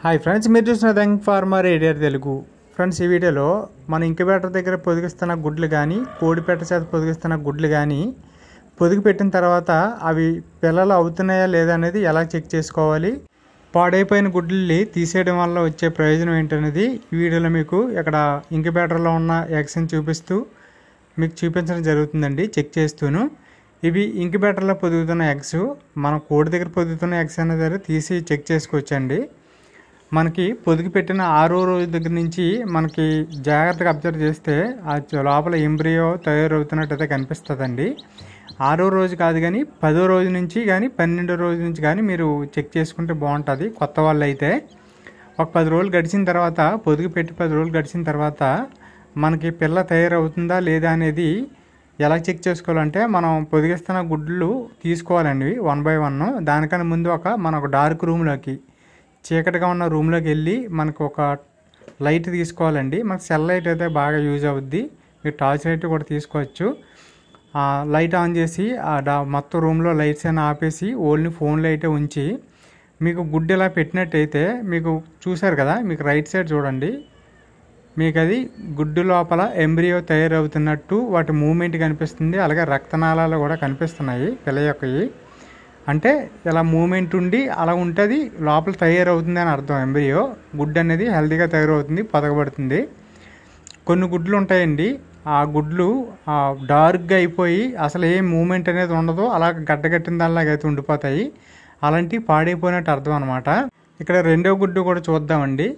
Hi friends, మీరు చూసిన thank farmer ఏడియర్ Telugu. Friends, ఈ వీడియోలో మన ఇంక్యుబేటర్ దగ్గర పొదిగిస్తున్న గుడ్లు కానీ కోడిపెట్ట చేత పొదిగిస్తున్న గుడ్లు కానీ పొదిగి పెట్టిన తర్వాత అవి పిల్లలు అవుతున్నాయా లేదా అనేది ఎలా చెక్ చేసుకోవాలి, పాడైపోయిన గుడ్లని తీసేయడం వల్ల వచ్చే ప్రయోజనం ఏంటనేది ఈ వీడియోలో మీకు ఇక్కడ ఇంక్యుబేటర్లో ఉన్న ఎగ్స్ని చూపిస్తూ మీకు చూపించడం జరుగుతుందండి. చెక్ చేస్తూను ఇవి ఇంక్యుబేటర్లో పొదుగుతున్న ఎగ్స్, మన కోడి దగ్గర పొదుగుతున్న ఎగ్స్ అనేది తీసి చెక్ చేసుకోవచ్చండి. మనకి పొదిగి పెట్టిన 6వ రోజు దగ్గర నుంచి మనకి జాగ్రత్తగా అబ్జర్వ్ చేస్తే ఆ లోపల ఎంబ్రియో తయారవుతున్నట్టయితే కనిపిస్తుందండి. 6వ రోజు కాదు కానీ 10వ రోజు నుంచి కానీ 12వ రోజు నుంచి కానీ మీరు చెక్ చేసుకుంటే బాగుంటుంది. కొత్త వాళ్ళు అయితే ఒక 10 రోజులు గడిచిన తర్వాత, పొదిగి పెట్టి 10 రోజులు గడిచిన తర్వాత మనకి పిల్ల తయారవుతుందా లేదా అనేది ఎలా చెక్ చేసుకోవాలంటే, మనం పొదిగిస్తున్న గుడ్లు తీసుకోవాలండి 1 by 1. దానికన్నా ముందు మన ఒక డార్క్ రూమ్లోకి, చీకటిగా ఉన్న రూమ్లోకి వెళ్ళి మనకు ఒక లైట్ తీసుకోవాలండి. మనకు సెల్ లైట్ అయితే బాగా యూజ్ అవుద్ది, మీరు టార్చ్ లైట్ కూడా తీసుకోవచ్చు. లైట్ ఆన్ చేసి మొత్తం రూమ్లో లైట్స్ అయినా ఆపేసి ఓన్లీ ఫోన్ లైటే ఉంచి మీకు గుడ్డు ఇలా పెట్టినట్టయితే మీకు చూసారు కదా, మీకు రైట్ సైడ్ చూడండి, మీకు అది గుడ్డు లోపల ఎంబ్రియో తయారవుతున్నట్టు వాటి మూమెంట్ కనిపిస్తుంది. అలాగే రక్తనాళాలు కూడా కనిపిస్తున్నాయి పిల్ల యొక్కవి. అంటే ఇలా మూమెంట్ ఉండి అలా ఉంటుంది, లోపల తయారవుతుంది అని అర్థం. ఎంబ్రియో గుడ్డు అనేది హెల్తీగా తయారవుతుంది, పొదగబడుతుంది. కొన్ని గుడ్లు ఉంటాయండి, ఆ గుడ్లు డార్క్గా అయిపోయి అసలు ఏ మూమెంట్ అనేది ఉండదు, అలా గడ్డగట్టిన దానిలాగా అయితే ఉండిపోతాయి. అలాంటివి పాడైపోయినట్టు అర్థం అనమాట. ఇక్కడ రెండో గుడ్డు కూడా చూద్దామండి.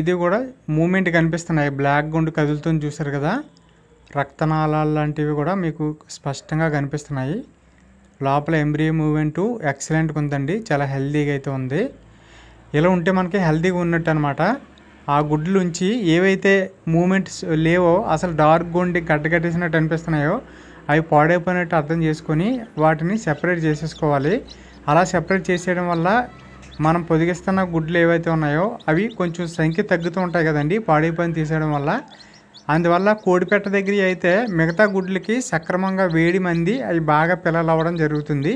ఇది కూడా మూమెంట్ కనిపిస్తున్నాయి, బ్లాక్ గుండు కదులుతుంది చూసారు కదా. రక్తనాళాలు లాంటివి కూడా మీకు స్పష్టంగా కనిపిస్తున్నాయి. లోపల ఎంబ్రియో మూవ్మెంటు ఎక్సలెంట్గా ఉందండి, చాలా హెల్తీగా అయితే ఉంది. ఇలా ఉంటే మనకి హెల్తీగా ఉన్నట్టు అనమాట. ఆ గుడ్లుంచి ఏవైతే మూమెంట్స్ లేవో, అసలు డార్క్ ఉండి గడ్డగట్టేసినట్టు అనిపిస్తున్నాయో అవి పాడైపోయినట్టు అర్థం చేసుకొని వాటిని సెపరేట్ చేసేసుకోవాలి. అలా సెపరేట్ చేసేయడం వల్ల మనం పొదిగిస్తున్న గుడ్లు ఏవైతే ఉన్నాయో అవి కొంచెం సంఖ్య తగ్గుతూ ఉంటాయి కదండి, పాడైపోయిన తీసేయడం వల్ల. అందువల్ల కోడిపెట్ట దగ్గర అయితే మిగతా గుడ్లకి సక్రమంగా వేడి మంది అవి బాగా పిల్లలు అవ్వడం జరుగుతుంది.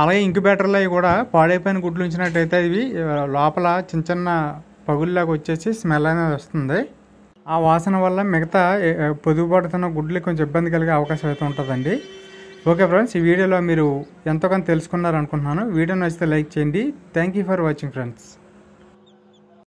అలాగే ఇంక్యుబేటర్లో అవి కూడా పాడైపోయిన గుడ్లు ఉంచినట్టయితే ఇవి లోపల చిన్న చిన్న పగుల్లాగా వచ్చేసి స్మెల్ అనేది వస్తుంది. ఆ వాసన వల్ల మిగతా పొదుగుపడుతున్న గుడ్లకి కొంచెం ఇబ్బంది కలిగే అవకాశం అయితే ఉంటుందండి. ఓకే ఫ్రెండ్స్, ఈ వీడియోలో మీరు ఎంతో కొంత తెలుసుకున్నారనుకుంటున్నాను. వీడియో నచ్చితే లైక్ చేయండి. Thank you for watching friends.